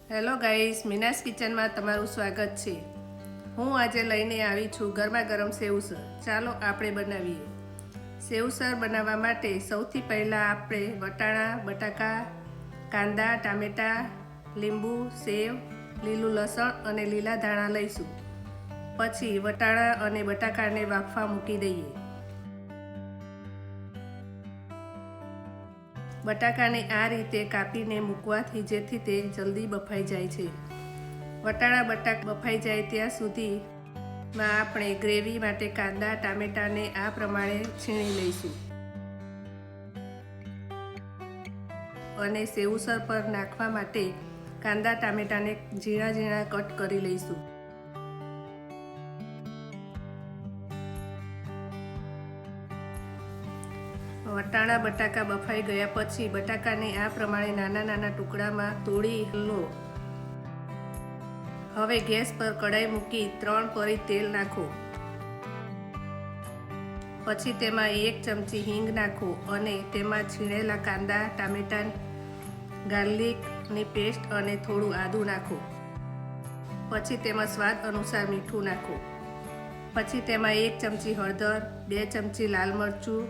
Hello guys, Meena's કિચનમાં તમારું સ્વાગત છે। હું આજે લઈને આવી છું ગરમા ગરમ સેવસર। ચાલો આપણે બનાવીએ। સેવસર બનાવવા માટે સૌથી પહેલાં આપણે વટાણા, બટાકા, કાંદા, ટામેટાં, લીંબુ, સેવ, લીલું લસણ અને લીલા ધાણા લઈશું। પછી વટાણા અને બટાકાને બાફવા મૂકી દઈએ। બટાકાને આ રીતે કાપીને મૂકવાથી જેથી તે જલ્દી બફાઈ જાય છે। વટાણા બટાકા બફાઈ જાય ત્યાં સુધીમાં આપણે ગ્રેવી માટે કાંદા ટામેટાને આ પ્રમાણે છીણી લઈશું અને સેવસર પર નાખવા માટે કાંદા ટામેટાને ઝીણા ઝીણા કટ કરી લઈશું। વટાણા બટાકા બફાઈ ગયા પછી બટાકાને આ પ્રમાણે નાના નાના ટુકડામાં તોડી લો। હવે ગેસ પર કઢાઈ મૂકી 3 પરી તેલ નાખો। પછી તેમાં 1 ચમચી હિંગ નાખો અને તેમાં છીણેલા કાંદા ટામેટા ગાર્લિકની પેસ્ટ અને થોડું આદું નાખો। પછી તેમાં સ્વાદ અનુસાર મીઠું નાખો। પછી તેમાં 1 ચમચી હળદર, 2 ચમચી લાલ મરચું,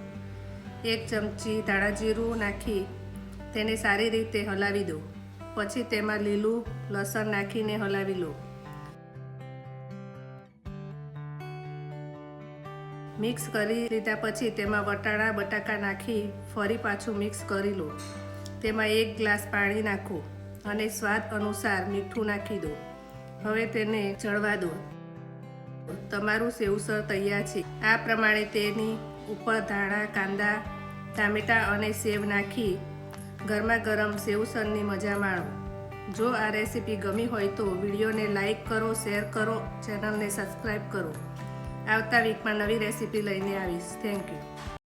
1 ચમચી ધાણા જીરું નાખી તેને સારી રીતે હલાવી દો। પછી તેમાં લીલું લસણ નાખીને હલાવી લો। મિક્સ કરી લીધા પછી તેમાં વટાણા બટાકા નાખી ફરી પાછું મિક્સ કરી લો। તેમાં 1 ગ્લાસ પાણી નાખો અને સ્વાદ અનુસાર મીઠું નાખી દો। હવે તેને ચડવા દો। તમારું સેવસર તૈયાર છે। આ પ્રમાણે તેની ઉપર ધાણા કાંદા ટામેટા અને સેવ નાખી ગરમા ગરમ સેવસરની મજા માણો। જો આ રેસીપી ગમી હોય તો વિડીયોને લાઈક કરો, શેર કરો, ચેનલને સબસ્ક્રાઈબ કરો। આવતા વીકમાં નવી રેસીપી લઈને આવીશ। Thank you.